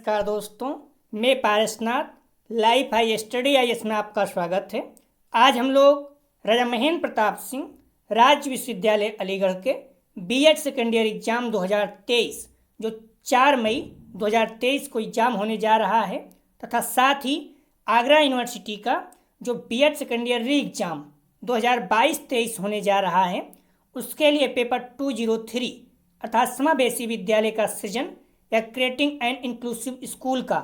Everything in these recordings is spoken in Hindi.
नमस्कार दोस्तों, मैं Parasnath life high study IAS में आपका स्वागत है। आज हम लोग राजा महेंद्र प्रताप सिंह राज्य विश्वविद्यालय अलीगढ़ के बीएड सेकेंड ईयर एग्जाम 2023 जो 4 मई 2023 को एग्जाम होने जा रहा है तथा साथ ही आगरा यूनिवर्सिटी का जो BEd second year re exam 2022-23 होने जा रहा है, उसके लिए पेपर 203 अर्थात समावेशी विद्यालय का सृजन या क्रिएटिंग एंड इंक्लूसिव स्कूल का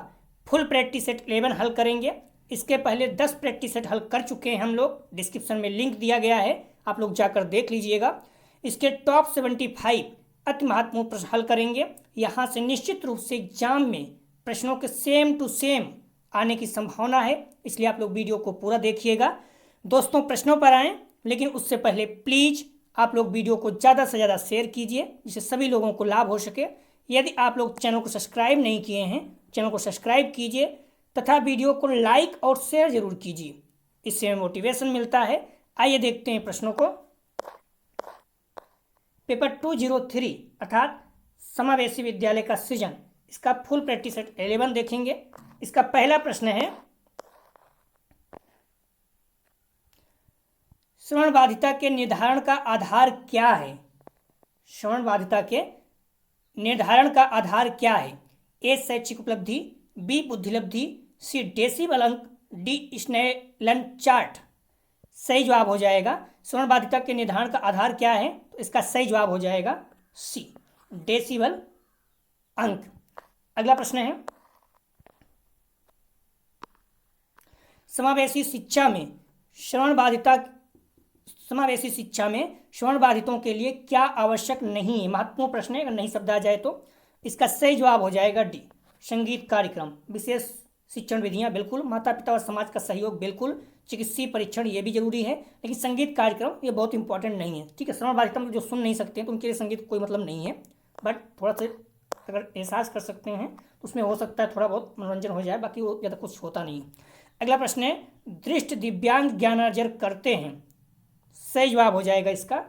फुल प्रैक्टिस सेट 11 हल करेंगे। इसके पहले 10 प्रैक्टिस सेट हल कर चुके हैं हम लोग, डिस्क्रिप्शन में लिंक दिया गया है, आप लोग जाकर देख लीजिएगा। इसके टॉप 75 अति महत्वपूर्ण प्रश्न हल करेंगे। यहाँ से निश्चित रूप से एग्जाम में प्रश्नों के सेम टू सेम आने की संभावना है, इसलिए आप लोग वीडियो को पूरा देखिएगा। दोस्तों, प्रश्नों पर आएँ, लेकिन उससे पहले प्लीज़ आप लोग वीडियो को ज़्यादा से ज़्यादा शेयर कीजिए जिससे सभी लोगों को लाभ हो सके। यदि आप लोग चैनल को सब्सक्राइब नहीं किए हैं, चैनल को सब्सक्राइब कीजिए तथा वीडियो को लाइक और शेयर जरूर कीजिए, इससे हमें मोटिवेशन मिलता है। आइए देखते हैं प्रश्नों को। पेपर 203 अर्थात समावेशी विद्यालय का सृजन, इसका फुल प्रैक्टिस सेट 11 देखेंगे। इसका पहला प्रश्न है, श्रवण बाधिता के निर्धारण का आधार क्या है? श्रवण बाधिता के निर्धारण का आधार क्या है? ए शैक्षिक उपलब्धि, बी बुद्धिलब्धि, सी डेसिबल अंक, डी स्नेलन चार्ट। सही जवाब हो जाएगा श्रवण बाधिता के निर्धारण का आधार क्या है, तो इसका सही जवाब हो जाएगा सी डेसिबल अंक। अगला प्रश्न है, समावेशी शिक्षा में श्रवण बाधितों के लिए क्या आवश्यक नहीं है? महत्वपूर्ण प्रश्न है, अगर नहीं शब्द आ जाए तो इसका सही जवाब हो जाएगा डी संगीत कार्यक्रम, विशेष शिक्षण विधियां बिल्कुल, माता पिता और समाज का सहयोग बिल्कुल, चिकित्सीय परीक्षण ये भी जरूरी है, लेकिन संगीत कार्यक्रम ये बहुत इंपॉर्टेंट नहीं है। ठीक है, श्रवण बाधिता जो सुन नहीं सकते हैं तो उनके लिए संगीत कोई मतलब नहीं है, बट थोड़ा सा अगर एहसास कर सकते हैं तो उसमें हो सकता है थोड़ा बहुत मनोरंजन हो जाए, बाकी वो ज़्यादा कुछ होता नहीं है। अगला प्रश्न है, दृष्टि दिव्यांग ज्ञानार्जन करते हैं। सही जवाब हो जाएगा इसका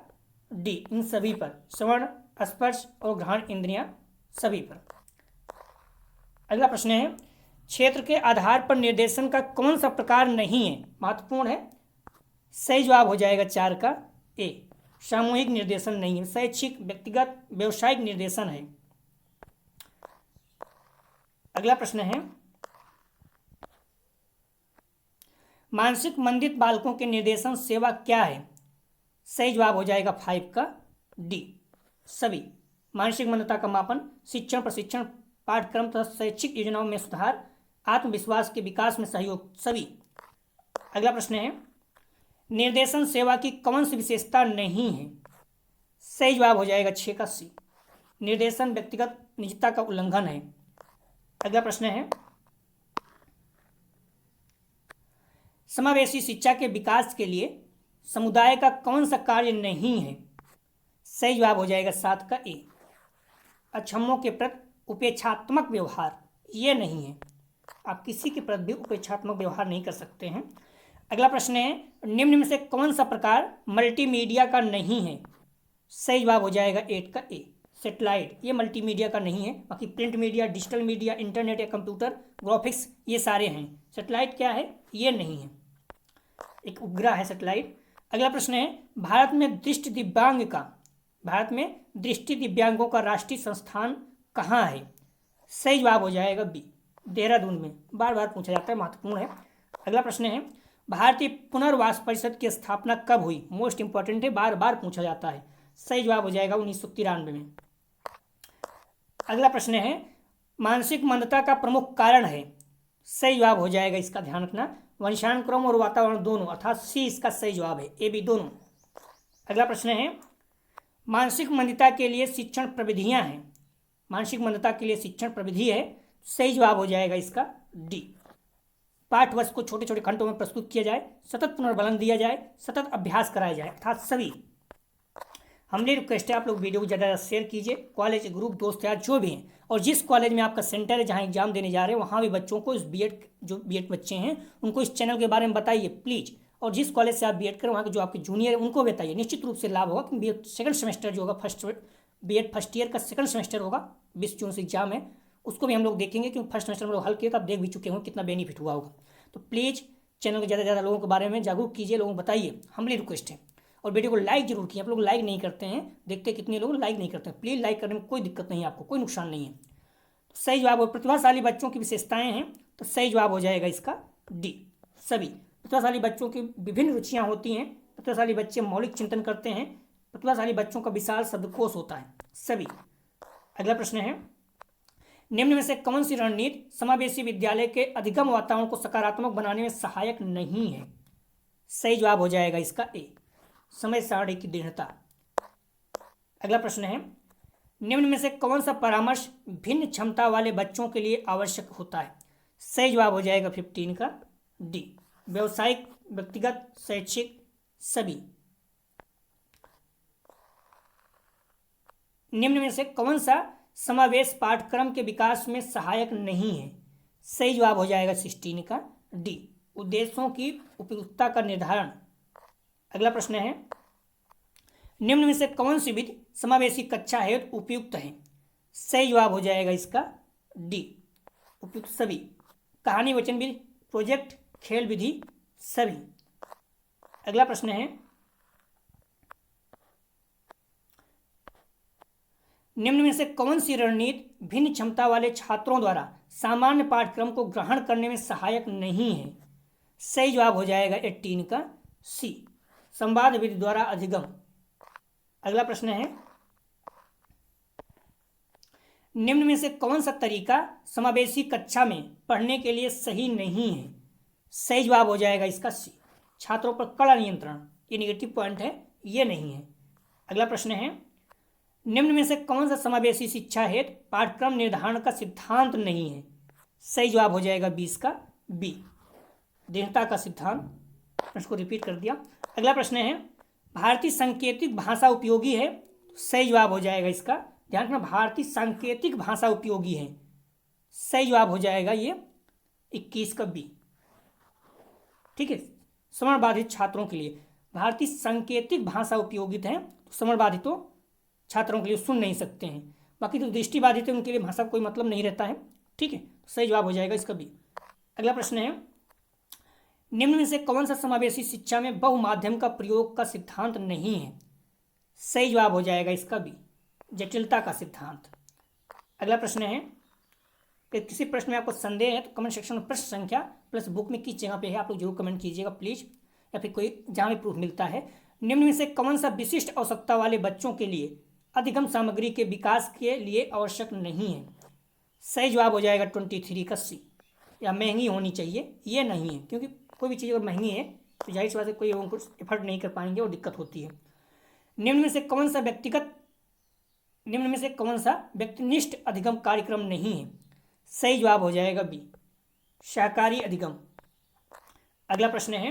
डी इन सभी पर, श्रवण, स्पर्श और घ्राण इंद्रियां सभी पर। अगला प्रश्न है, क्षेत्र के आधार पर निर्देशन का कौन सा प्रकार नहीं है? महत्वपूर्ण है। सही जवाब हो जाएगा 4 का ए, सामूहिक निर्देशन नहीं है, शैक्षिक, व्यक्तिगत, व्यवसायिक निर्देशन है। अगला प्रश्न है, मानसिक मंदित बालकों के निर्देशन सेवा क्या है? सही जवाब हो जाएगा 5 का डी सभी। मानसिक मंदता का मापन, शिक्षण, प्रशिक्षण, पाठ्यक्रम तथा शैक्षिक योजनाओं में सुधार, आत्मविश्वास के विकास में सहयोग सभी। अगला प्रश्न है, निर्देशन सेवा की कौन सी विशेषता नहीं है? सही जवाब हो जाएगा 6 का सी, निर्देशन व्यक्तिगत निजता का उल्लंघन है। अगला प्रश्न है, समावेशी शिक्षा के विकास के लिए समुदाय का कौन सा कार्य नहीं है? सही जवाब हो जाएगा 7 का ए, अक्षमों के प्रति उपेक्षात्मक व्यवहार, ये नहीं है, आप किसी के प्रति भी उपेक्षात्मक व्यवहार नहीं कर सकते हैं। अगला प्रश्न है, निम्न में से कौन सा प्रकार मल्टीमीडिया का नहीं है? सही जवाब हो जाएगा 8 का ए, सेटेलाइट, ये मल्टीमीडिया का नहीं है, बाकी print media, digital media, internet या कंप्यूटर ग्राफिक्स ये सारे हैं। सेटेलाइट क्या है? ये नहीं है, एक उपग्रह है सेटेलाइट। अगला प्रश्न है, भारत में दृष्टि दिव्यांगों का राष्ट्रीय संस्थान कहाँ है? सही जवाब हो जाएगा बी, देहरादून में, बार बार पूछा जाता है, महत्वपूर्ण है। अगला प्रश्न है, भारतीय पुनर्वास परिषद की स्थापना कब हुई? मोस्ट इंपॉर्टेंट है, बार बार पूछा जाता है। सही जवाब हो जाएगा 1993 में। अगला प्रश्न है, मानसिक मंदता का प्रमुख कारण है? सही जवाब हो जाएगा, इसका ध्यान रखना, वंशानुक्रम और वातावरण दोनों, अर्थात सी इसका सही जवाब है, ए बी दोनों। अगला प्रश्न है, मानसिक मंदता के लिए शिक्षण प्रविधियां हैं। मानसिक मंदता के लिए शिक्षण प्रविधि है, सही जवाब हो जाएगा इसका डी, पाठवर्ष को छोटे छोटे खंडों में प्रस्तुत किया जाए, सतत पुनर्बलन दिया जाए, सतत अभ्यास कराया जाए, अर्थात सभी। हमने रिक्वेस्ट है आप लोग वीडियो को ज़्यादा शेयर कीजिए, कॉलेज ग्रुप दोस्त यार जो भी हैं, और जिस कॉलेज में आपका सेंटर है जहाँ एग्जाम देने जा रहे हैं वहाँ भी बच्चों को इस बीएड बच्चे हैं उनको इस चैनल के बारे में बताइए प्लीज़। और जिस कॉलेज से आप बीएड करें वहाँ के जो आपके जूनियर है उनको बताइए, निश्चित रूप से लाभ होगा। क्योंकि सेकंड सेमेस्टर जो होगा बीएड फर्स्ट ईयर का सेकंड सेमेस्टर होगा, 20 जून से एग्जाम है, उसको भी हम लोग देखेंगे, क्योंकि फर्स्ट सेमेस्टर में लोग हल किए तो आप देख भी चुके होंगे कितना बेनिफिट हुआ होगा। तो प्लीज़ चैनल को ज़्यादा से ज़्यादा लोगों के बारे में जागरूक कीजिए, लोगों को बताइए, हम्बली रिक्वेस्ट है। और वीडियो को लाइक जरूर कीजिए, आप लोग लाइक नहीं करते हैं, देखते कितने लोग लाइक नहीं करते हैं। प्लीज़ लाइक करने में कोई दिक्कत नहीं है, आपको कोई नुकसान नहीं है। तो सही जवाब हो प्रतिभाशाली बच्चों की विशेषताएं हैं, तो सही जवाब हो जाएगा इसका डी सभी। प्रतिभाशाली बच्चों की विभिन्न रुचियां होती हैं, प्रतिभाशाली बच्चे मौलिक चिंतन करते हैं, प्रतिभाशाली बच्चों का विशाल शब्दकोश होता है, सभी। अगला प्रश्न है, निम्न में से कौन सी रणनीति समावेशी विद्यालय के अधिगम वातावरण को सकारात्मक बनाने में सहायक नहीं है? सही जवाब हो जाएगा इसका ए, समय सारणी की दृढ़ता। अगला प्रश्न है, निम्न में से कौन सा परामर्श भिन्न क्षमता वाले बच्चों के लिए आवश्यक होता है? सही जवाब हो जाएगा 15 का डी, व्यवसायिक, व्यक्तिगत, शैक्षिक, सभी। निम्न में से कौन सा समावेश पाठ्यक्रम के विकास में सहायक नहीं है? सही जवाब हो जाएगा 16 का डी, उद्देश्यों की उपयुक्तता का निर्धारण। अगला प्रश्न है, निम्न में से कौन सी विधि समावेशी कक्षा हेतु उपयुक्त है? सही जवाब हो जाएगा इसका डी, उपयुक्त सभी। कहानी वचन विधि, प्रोजेक्ट, खेल विधि, सभी। अगला प्रश्न है, निम्न में से कौन सी रणनीति भिन्न क्षमता वाले छात्रों द्वारा सामान्य पाठ्यक्रम को ग्रहण करने में सहायक नहीं है? सही जवाब हो जाएगा 18 का सी, संवाद विधि द्वारा अधिगम। अगला प्रश्न है, निम्न में से कौन सा तरीका समावेशी कक्षा में पढ़ने के लिए सही नहीं है? सही जवाब हो जाएगा इसका सी, छात्रों पर कड़ा नियंत्रण, ये निगेटिव पॉइंट है, ये नहीं है। अगला प्रश्न है, निम्न में से कौन सा समावेशी शिक्षा हेतु पाठ्यक्रम निर्धारण का सिद्धांत नहीं है? सही जवाब हो जाएगा 20 का बी, दृढ़ता का सिद्धांत। प्रश्न को रिपीट कर दिया। अगला प्रश्न है, भारतीय सांकेतिक भाषा उपयोगी है? सही जवाब हो जाएगा इसका, ध्यान रखना, भारतीय सांकेतिक भाषा उपयोगी है, सही जवाब हो जाएगा ये 21 का बी। ठीक है, श्रवण बाधित छात्रों के लिए भारतीय सांकेतिक भाषा उपयोगित है, श्रवण बाधितों छात्रों के लिए सुन नहीं सकते हैं, बाकी तो दृष्टि बाधित है उनके लिए भाषा का कोई मतलब नहीं रहता है। ठीक है, सही जवाब हो जाएगा इसका बी। अगला प्रश्न है, निम्न में से कौन सा समावेशी शिक्षा में बहुमाध्यम का प्रयोग का सिद्धांत नहीं है? सही जवाब हो जाएगा इसका बी, जटिलता का सिद्धांत। अगला प्रश्न है, कि किसी प्रश्न में आपको संदेह है तो कमेंट सेक्शन में प्रश्न संख्या प्लस बुक में किस जगह पे है आप लोग जरूर कमेंट कीजिएगा प्लीज, या फिर कोई जहाँ भी प्रूफ मिलता है। निम्न में से कौन सा विशिष्ट आवश्यकता वाले बच्चों के लिए अधिगम सामग्री के विकास के लिए आवश्यक नहीं है? सही जवाब हो जाएगा 23 का सी, या महंगी होनी चाहिए, ये नहीं है, क्योंकि कोई भी चीज़ अगर महंगी है तो जाहिर सी बात है कोई लोगों को एफर्ट नहीं कर पाएंगे और दिक्कत होती है। निम्न में से कौन सा व्यक्तिनिष्ठ अधिगम कार्यक्रम नहीं है? सही जवाब हो जाएगा बी, शाकाहारी अधिगम। अगला प्रश्न है,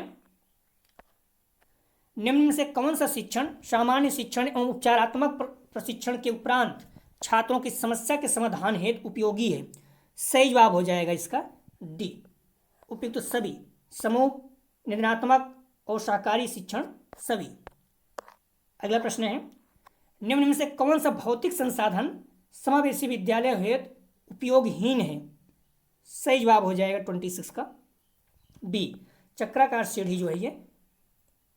निम्न में से कौन सा शिक्षण सामान्य शिक्षण एवं उपचारात्मक प्रशिक्षण के उपरांत छात्रों की समस्या के समाधान हेतु उपयोगी है? सही जवाब हो जाएगा इसका डी, उपयुक्त सभी, समूह, निर्णयात्मक और शाकाहारी शिक्षण, सभी। अगला प्रश्न है, निम्न में से कौन सा भौतिक संसाधन समावेशी विद्यालय हेतु उपयोगहीन है? सही जवाब हो जाएगा 26 का बी, चक्राकार सीढ़ी जो है ये,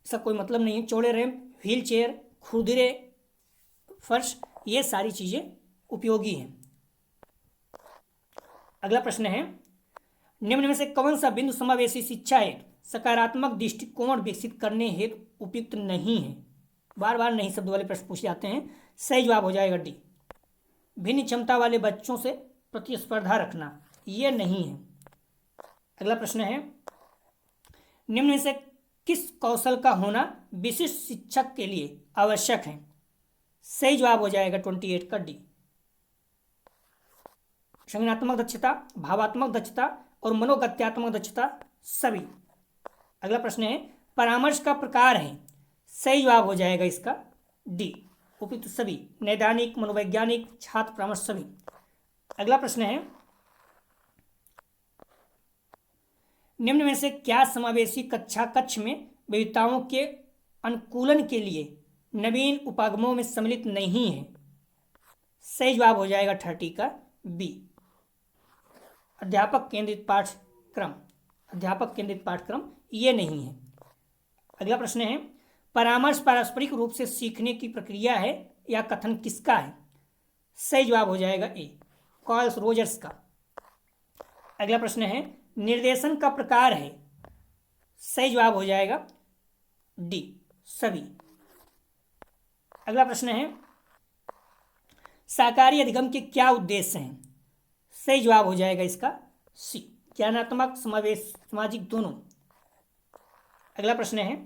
इसका कोई मतलब नहीं है, चौड़े रैंप, व्हील चेयर, खुरदरे फर्श, ये सारी चीजें उपयोगी हैं। अगला प्रश्न है, निम्न में से कौन सा बिंदु समावेशी शिक्षा हेतु सकारात्मक दृष्टिकोण विकसित करने हेतु उपयुक्त नहीं है? बार बार नहीं शब्द वाले प्रश्न पूछे जाते हैं। सही जवाब हो जाएगा डी, भिन्न क्षमता वाले बच्चों से प्रतिस्पर्धा रखना, ये नहीं है। अगला प्रश्न है, निम्न में से किस कौशल का होना विशिष्ट शिक्षक के लिए आवश्यक है? सही जवाब हो जाएगा 28 का डी, संज्ञानात्मक दक्षता, भावात्मक दक्षता और मनोगत्यात्मक दक्षता, सभी। अगला प्रश्न है, परामर्श का प्रकार है? सही जवाब हो जाएगा इसका डी, उपयुक्त सभी, नैदानिक, मनोवैज्ञानिक, छात्र परामर्श, सभी। अगला प्रश्न है, निम्न में से क्या समावेशी कक्ष में विविधताओं के अनुकूलन के लिए नवीन उपागमों में सम्मिलित नहीं है? सही जवाब हो जाएगा 30 का बी, अध्यापक केंद्रित पाठ्यक्रम, अध्यापक केंद्रित पाठ्यक्रम ये नहीं है। अगला प्रश्न है, परामर्श पारस्परिक रूप से सीखने की प्रक्रिया है या कथन किसका है? सही जवाब हो जाएगा ए, कॉल्स रोजर्स का। अगला प्रश्न है, निर्देशन का प्रकार है? सही जवाब हो जाएगा डी, सभी। अगला प्रश्न है, शाकाहारी अधिगम के क्या उद्देश्य हैं? सही जवाब हो जाएगा इसका सी, ज्ञानात्मक समावेश सामाजिक दोनों। अगला प्रश्न है,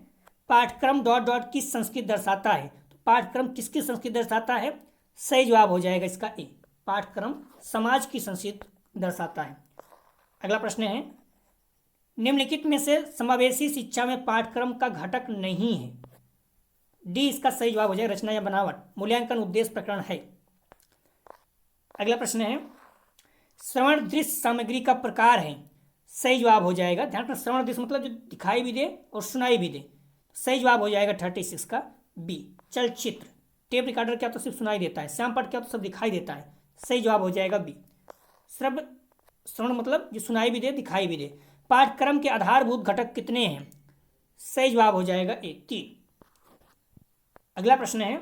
पाठ्यक्रम डॉट डॉट किस संस्कृति दर्शाता है? तो पाठ्यक्रम किसकी संस्कृति दर्शाता है? सही जवाब हो जाएगा इसका ए, पाठ्यक्रम समाज की संस्कृति दर्शाता है। अगला प्रश्न है, निम्नलिखित में से समावेशी शिक्षा में पाठ्यक्रम का घटक नहीं है? डी इसका सही जवाब हो जाएगा, रचना या बनावट, मूल्यांकन उद्देश्य प्रकरण है। अगला प्रश्न है, श्रवण दृश्य सामग्री का प्रकार है? सही जवाब हो जाएगा, ध्यान रखना, श्रवण दृश्य मतलब जो दिखाई भी दे और सुनाई भी दे। सही जवाब हो जाएगा 36 का बी, चलचित्र। टेप रिकॉर्डर क्या तो सिर्फ सुनाई देता है, श्यामपट क्या तो सब दिखाई देता है। सही जवाब हो जाएगा बी, श्रवण मतलब जो सुनाई भी दे दिखाई भी दे। पाठ्यक्रम के आधारभूत घटक कितने हैं? सही जवाब हो जाएगा ए, 3। अगला प्रश्न है,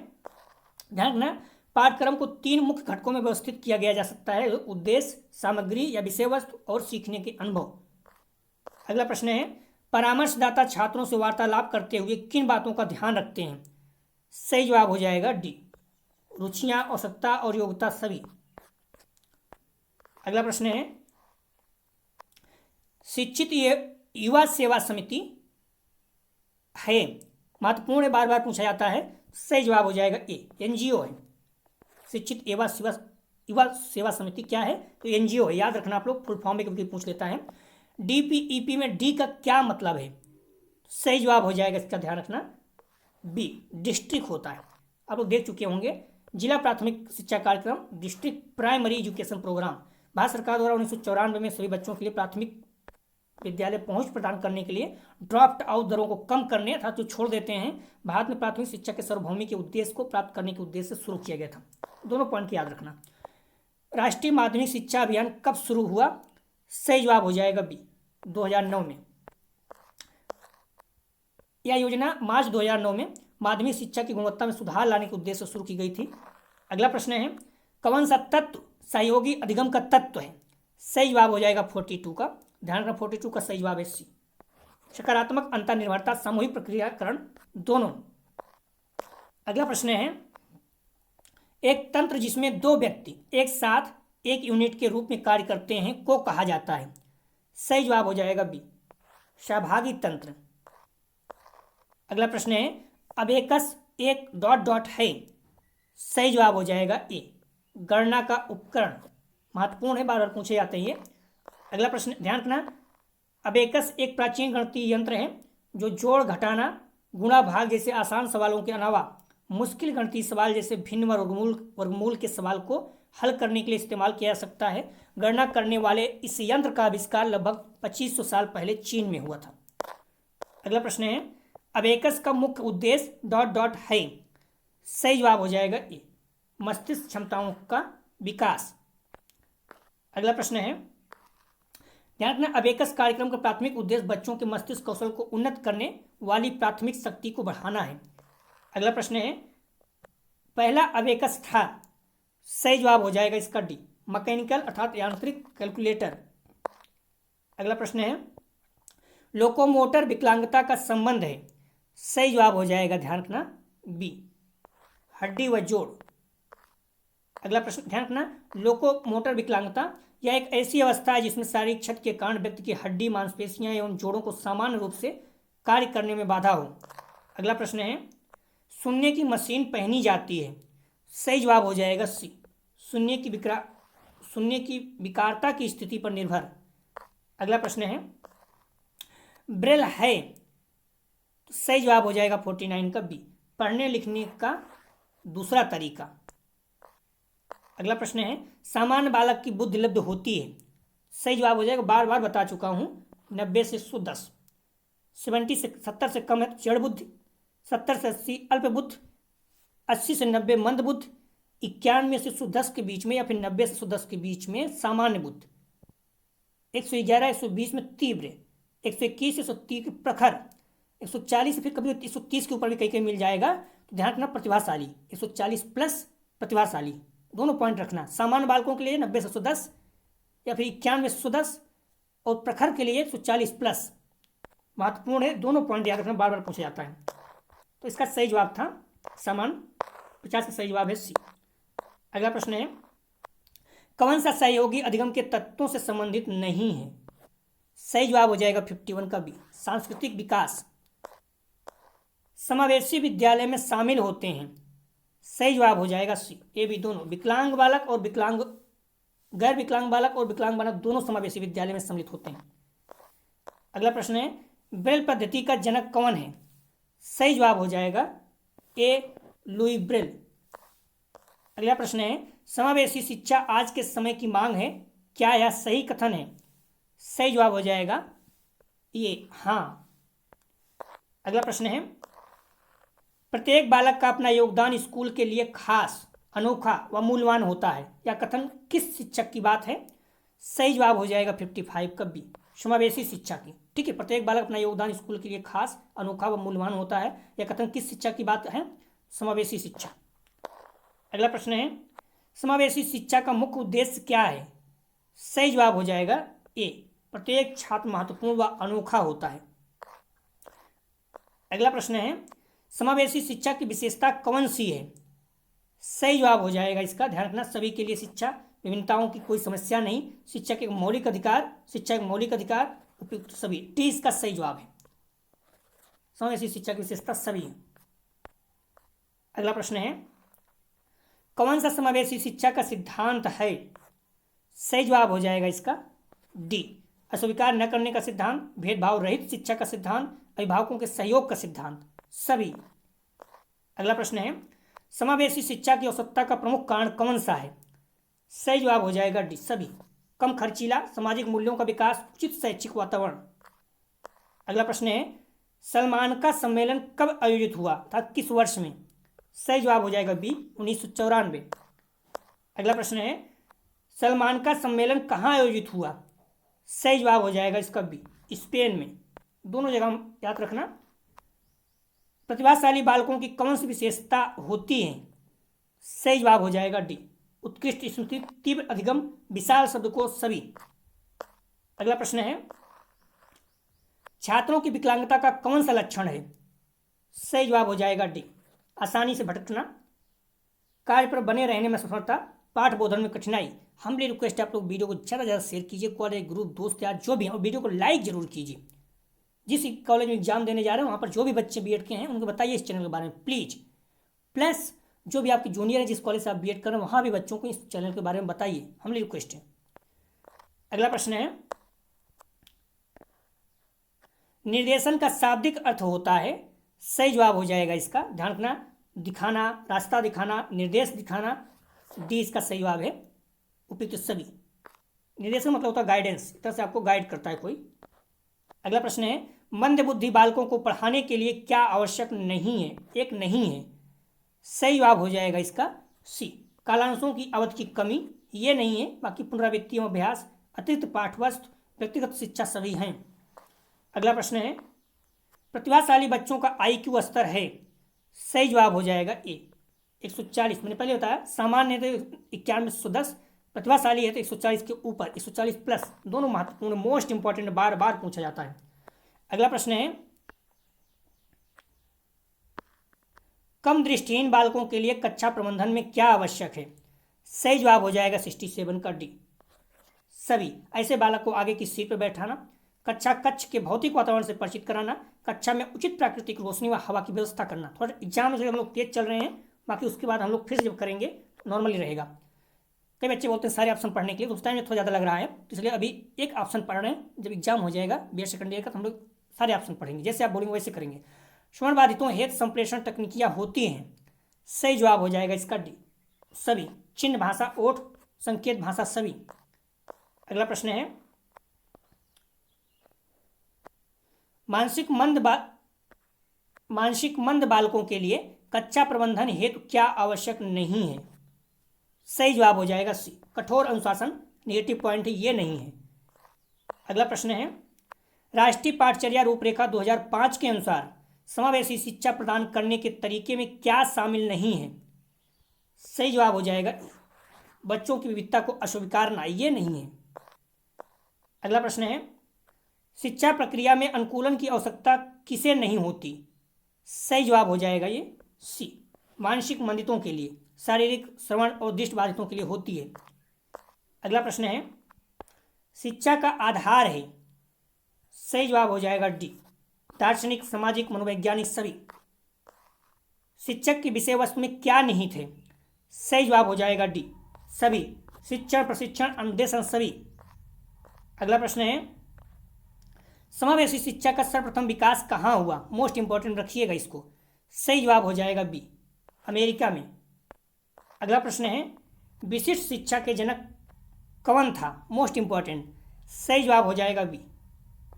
ध्यान रखना, पाठ्यक्रम को 3 मुख्य घटकों में व्यवस्थित किया गया जा सकता है, उद्देश्य, सामग्री या विषय वस्तु और सीखने के अनुभव। अगला प्रश्न है, परामर्शदाता छात्रों से वार्तालाप करते हुए किन बातों का ध्यान रखते हैं? सही जवाब हो जाएगा डी, रुचियां, आवश्यकता और योग्यता सभी। अगला प्रश्न है, शिक्षित युवा सेवा समिति है? महत्वपूर्ण है, बार बार पूछा जाता है। सही जवाब हो जाएगा ए, एनजीओ है। शिक्षित युवा सेवा समिति क्या है? तो एनजीओ है। याद रखना आप लोग, फुल फॉर्म में कभी पूछ लेता है। डीपीईपी में डी का क्या मतलब है? सही जवाब हो जाएगा इसका, ध्यान रखना, बी, डिस्ट्रिक्ट होता है। आप लोग देख चुके होंगे, जिला प्राथमिक शिक्षा कार्यक्रम, district primary education programme, Bharat सरकार द्वारा 1994 में सभी बच्चों के लिए प्राथमिक विद्यालय पहुंच प्रदान करने के लिए ड्रॉप्ड आउट दरों को कम करने अर्थात जो छोड़ देते हैं, भारत में प्राथमिक शिक्षा के सार्वभौमिक के उद्देश्य को प्राप्त करने के उद्देश्य से शुरू किया गया था। दोनों पॉइंट की याद रखना। राष्ट्रीय माध्यमिक शिक्षा अभियान कब शुरू हुआ? सही जवाब हो जाएगा बी, 2009 में। यह योजना मार्च 2009 में माध्यमिक शिक्षा की गुणवत्ता में सुधार लाने के उद्देश्य से शुरू की गई थी। अगला प्रश्न है, कौन सा तत्व सहयोगी अधिगम का तत्व है? सही जवाब हो जाएगा 42 का, ध्यान रखना 42 का सही जवाब है सी, सकारात्मक अंतर्निर्भरता, सामूहिक प्रक्रियाकरण दोनों। अगला प्रश्न है, एक तंत्र जिसमें 2 व्यक्ति एक साथ एक यूनिट के रूप में कार्य करते हैं को कहा जाता है? सही जवाब हो जाएगा बी, सहभागी तंत्र। अगला प्रश्न है, अबेकस एक डॉट डॉट है? सही जवाब हो जाएगा ए, गणना का उपकरण। महत्वपूर्ण है, बार बार पूछे जाते हैं ये। अगला प्रश्न ध्यान रखना, अबेकस एक प्राचीन गणितीय यंत्र है जो जोड़, घटाना, गुणा, भाग जैसे आसान सवालों के अलावा मुश्किल गणितीय सवाल जैसे भिन्न वर्गमूल के सवाल को हल करने के लिए इस्तेमाल किया जा सकता है। गणना करने वाले इस यंत्र का आविष्कार लगभग 2500 साल पहले चीन में हुआ था। अगला प्रश्न है, अबेकस का मुख्य उद्देश्य डॉट डॉट है? सही जवाब हो जाएगा ए, मस्तिष्क क्षमताओं का विकास। अगला प्रश्न है, ध्यान रखना, अबेकस कार्यक्रम का प्राथमिक उद्देश्य बच्चों के मस्तिष्क कौशल को उन्नत करने वाली प्राथमिक शक्ति को बढ़ाना है। अगला प्रश्न है, पहला अबेकस था? सही जवाब हो जाएगा इसका डी, मैकेनिकल अर्थात यांत्रिक कैलकुलेटर। अगला प्रश्न है, लोकोमोटर विकलांगता का संबंध है? सही जवाब हो जाएगा, ध्यान रखना, बी, हड्डी व जोड़। अगला प्रश्न ध्यान रखना, लोकोमोटर विकलांगता यह एक ऐसी अवस्था है जिसमें शारीरिक क्षति के कारण व्यक्ति की हड्डी, मांसपेशियां एवं जोड़ों को सामान्य रूप से कार्य करने में बाधा हो। अगला प्रश्न है, सुनने की मशीन पहनी जाती है? सही जवाब हो जाएगा सी, सुनने की विकारता की स्थिति पर निर्भर। अगला प्रश्न है, ब्रेल है? सही जवाब हो जाएगा 49 का बी, पढ़ने लिखने का दूसरा तरीका। अगला प्रश्न है, सामान्य बालक की बुद्धि लब्ध होती है? सही जवाब हो जाएगा, बार बार बता चुका हूं, 90 से 110। 70 से कम है तो जड़ बुद्धि, 70 से 80 अल्प बुद्धि, 80 से 90 मंद बुद्धि, 91 से 110 के बीच में या फिर 90 से 110 के बीच में सामान्य बुद्धि। 111 120 में तीव्र, 121 130 के प्रखर, 140 फिर कभी 130 के ऊपर भी कहीं कहीं मिल जाएगा, तो ध्यान रखना प्रतिभाशाली, 140 प्लस प्रतिभाशाली, दोनों पॉइंट रखना। सामान्य बालकों के लिए 90 से 110 या फिर 91 से 110, और प्रखर के लिए 140 प्लस। महत्वपूर्ण है, दोनों पॉइंट याद रखना, बार बार पूछा जाता है। तो इसका सही जवाब था सामान्य, 50 का सही जवाब है सी। अगला प्रश्न है, कौन सा सहयोगी अधिगम के तत्वों से संबंधित नहीं है? सही जवाब हो जाएगा 51 का बी, सांस्कृतिक विकास। समावेशी विद्यालय में शामिल होते हैं, सही जवाब हो जाएगा सी, ए बी दोनों। विकलांग बालक और गैर विकलांग बालक और विकलांग बालक दोनों समावेशी विद्यालय में सम्मिलित होते हैं। अगला प्रश्न है, ब्रेल पद्धति का जनक कौन है? सही जवाब हो जाएगा ए लुई ब्रेल। अगला प्रश्न है, समावेशी शिक्षा आज के समय की मांग है, क्या यह सही कथन है? सही जवाब हो जाएगा ये हाँ। अगला प्रश्न है, प्रत्येक बालक का अपना योगदान स्कूल के लिए खास, अनोखा व मूल्यवान होता है, यह कथन किस शिक्षक की बात है? सही जवाब हो जाएगा 55 का बी, समावेशी शिक्षा की। ठीक है, प्रत्येक बालक अपना योगदान स्कूल के लिए खास, अनोखा व मूल्यवान होता है, यह कथन किस शिक्षा की बात है? समावेशी शिक्षा। अगला प्रश्न है, समावेशी शिक्षा का मुख्य उद्देश्य क्या है? सही जवाब हो जाएगा ए, प्रत्येक छात्र महत्वपूर्ण व अनोखा होता है। अगला प्रश्न है, समावेशी शिक्षा की विशेषता कौन सी है? सही जवाब हो जाएगा इसका, ध्यान रखना, सभी के लिए शिक्षा, विभिन्नताओं की कोई समस्या नहीं, शिक्षा के मौलिक अधिकार, शिक्षा के मौलिक अधिकार, उपयुक्त सभी, टी इसका सही जवाब है। समावेशी शिक्षा की विशेषता सभी है। अगला प्रश्न है, कौन सा समावेशी शिक्षा का सिद्धांत है? सही जवाब हो जाएगा इसका डी, अस्वीकार न करने का सिद्धांत, भेदभाव रहित शिक्षा का सिद्धांत, अभिभावकों के सहयोग का सिद्धांत, सभी। अगला प्रश्न है, समावेशी शिक्षा की आवश्यकता का प्रमुख कारण कौन सा है? सही जवाब हो जाएगा डी, सभी। कम खर्चीला, सामाजिक मूल्यों का विकास, उचित शैक्षिक वातावरण। अगला प्रश्न है, सलमान का सम्मेलन कब आयोजित हुआ था, किस वर्ष में? सही जवाब हो जाएगा बी, 1994। अगला प्रश्न है, सलमान का सम्मेलन कहाँ आयोजित हुआ? सही जवाब हो जाएगा इसका बी, स्पेन में। दोनों जगह याद रखना। प्रतिभाशाली बालकों की कौन सी विशेषता होती है? सही जवाब हो जाएगा डी, उत्कृष्ट स्मृति, तीव्र अधिगम, विशाल शब्दकोश, सभी। अगला प्रश्न है, छात्रों की विकलांगता का कौन सा लक्षण है? सही जवाब हो जाएगा डी, आसानी से भटकना, कार्य पर बने रहने में सफलता, पाठ बोधन में कठिनाई। हम्बली रिक्वेस्ट है आप लोग वीडियो को ज़्यादा से ज़्यादा शेयर कीजिए, कॉलेज ग्रुप दोस्त यार जो भी हैं, और वीडियो को लाइक जरूर कीजिए। जिस कॉलेज में एग्जाम देने जा रहे हैं वहाँ पर जो भी बच्चे बीएड के हैं उनको बताइए इस चैनल के बारे में प्लीज़। प्लस जो भी आपके जूनियर है जिस कॉलेज से आप बीएड कर रहे हैं वहाँ भी बच्चों को इस चैनल के बारे में बताइए, हम्बली रिक्वेस्ट है। अगला प्रश्न है, निर्देशन का शाब्दिक अर्थ होता है? सही जवाब हो जाएगा इसका, ध्यान रखना, दिखाना, रास्ता दिखाना, निर्देश दिखाना, डी इसका सही जवाब है, उपयुक्त सभी। निर्देशन मतलब होता है गाइडेंस, इस तरह से आपको गाइड करता है कोई। अगला प्रश्न है, मंदबुद्धि बालकों को पढ़ाने के लिए क्या आवश्यक नहीं है? एक नहीं है, सही जवाब हो जाएगा इसका सी, कालांशों की अवधि की कमी, ये नहीं है, बाकी पुनरावृत्ति एवं अभ्यास, अतिरिक्त पाठवस्तु, व्यक्तिगत शिक्षा सभी हैं। अगला प्रश्न है, प्रतिभाशाली बच्चों का IQ स्तर है? सही जवाब हो जाएगा ए, 140। मैंने पहले बताया सामान्य है तो 91 से 110, प्रतिभाशाली है तो 140 के ऊपर, 140 प्लस, दोनों महत्वपूर्ण, मोस्ट इंपॉर्टेंट, बार बार पूछा जाता है। अगला प्रश्न है, कम दृष्टिहीन बालकों के लिए कक्षा प्रबंधन में क्या आवश्यक है? सही जवाब हो जाएगा 67 का डी, सभी। ऐसे बालक को आगे की सीट पर बैठाना, कक्ष के भौतिक वातावरण से परिचित कराना, कक्षा में उचित प्राकृतिक रोशनी व हवा की व्यवस्था करना। थोड़ा एग्जाम से हम लोग तेज चल रहे हैं, बाकी उसके बाद हम लोग फिर से जब करेंगे नॉर्मली रहेगा। कई बच्चे बोलते हैं सारे ऑप्शन पढ़ने के लिए, तो उस टाइम में थोड़ा ज़्यादा लग रहा है, तो इसलिए अभी एक ऑप्शन पढ़ रहे हैं, जब एग्जाम हो जाएगा बीएड सेकंड ईयर का तो हम लोग सारे ऑप्शन पढ़ेंगे, जैसे आप बोलेंगे वैसे करेंगे। स्वरबाधितों हेतु संप्रेषण तकनीकियाँ होती हैं? सही जवाब हो जाएगा इसका डी, सभी। चिन्ह भाषा, ओठ, संकेत भाषा, सभी। अगला प्रश्न है, मानसिक मंद बालकों के लिए कक्षा प्रबंधन हेतु क्या आवश्यक नहीं है? सही जवाब हो जाएगा सी, कठोर अनुशासन, नेगेटिव पॉइंट है, ये नहीं है। अगला प्रश्न है, राष्ट्रीय पाठचर्या रूपरेखा 2005 के अनुसार समावेशी शिक्षा प्रदान करने के तरीके में क्या शामिल नहीं है? सही जवाब हो जाएगा बच्चों की विविधता को अस्वीकारना, ये नहीं है। अगला प्रश्न है, शिक्षा प्रक्रिया में अनुकूलन की आवश्यकता किसे नहीं होती? सही जवाब हो जाएगा ये सी, मानसिक मंदितों के लिए, शारीरिक, श्रवण और दृष्टिबाधितों के लिए होती है। अगला प्रश्न है, शिक्षा का आधार है? सही जवाब हो जाएगा डी, दार्शनिक, सामाजिक, मनोवैज्ञानिक सभी। शिक्षक की विषय वस्तु में क्या निहित है? सही जवाब हो जाएगा डी, सभी, शिक्षण, प्रशिक्षण, अनुदेशन सभी। अगला प्रश्न है, समावेशी शिक्षा का सर्वप्रथम विकास कहाँ हुआ? मोस्ट इंपॉर्टेंट रखिएगा इसको। सही जवाब हो जाएगा बी, अमेरिका में। अगला प्रश्न है, विशिष्ट शिक्षा के जनक कौन था? Most important. सही जवाब हो जाएगा बी,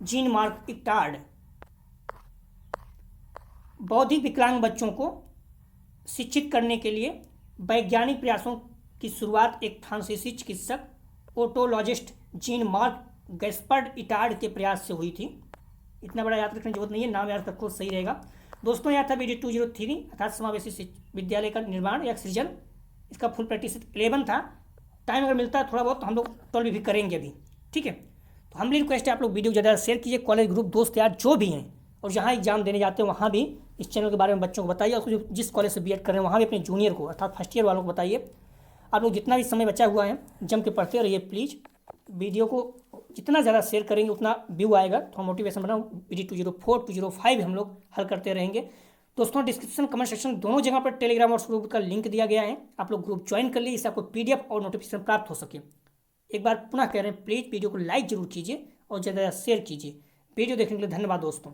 जीन मार्क इक्टार्ड। बौद्धिक विकलांग बच्चों को शिक्षित करने के लिए वैज्ञानिक प्रयासों की शुरुआत एक फ्रांसीसी चिकित्सक ओटोलॉजिस्ट जीन मार्क गैस्पर्ड इटार्ड के प्रयास से हुई थी। इतना बड़ा याद रखने की जरूरत नहीं है, नाम याद रखो सही रहेगा। दोस्तों यह था वीडियो 203 अर्थात समावेशी विद्यालय का निर्माण या सृजन। इसका फुल प्रैक्टिस 11 था। टाइम अगर मिलता है थोड़ा बहुत तो हम लोग 12 भी करेंगे अभी, ठीक है। तो हमारी रिक्वेस्ट है आप लोग वीडियो ज़्यादा शेयर कीजिए, कॉलेज ग्रुप दोस्त यार जो भी हैं, और जहाँ एग्जाम देने जाते हैं वहाँ भी इस चैनल के बारे में बच्चों को बताइए, और जिस कॉलेज से बीएड कर रहे हैं वहाँ भी अपने जूनियर को अर्थात फर्स्ट ईयर वालों को बताइए। आप लोग जितना भी समय बचा हुआ है जम के पढ़ते रहिए प्लीज़। वीडियो को जितना ज़्यादा शेयर करेंगे उतना व्यू आएगा, थोड़ा मोटिवेशन बना। वीडियो 204 205 हम लोग हल करते रहेंगे। दोस्तों डिस्क्रिप्शन कमेंट सेक्शन दोनों जगह पर टेलीग्राम और ग्रुप का लिंक दिया गया है, आप लोग ग्रुप ज्वाइन कर लीजिए, इससे आपको पीडीएफ और नोटिफिकेशन प्राप्त हो सके। एक बार पुनः कह रहे हैं, प्लीज़ वीडियो को लाइक जरूर कीजिए और ज़्यादा शेयर कीजिए। वीडियो देखने के लिए धन्यवाद दोस्तों।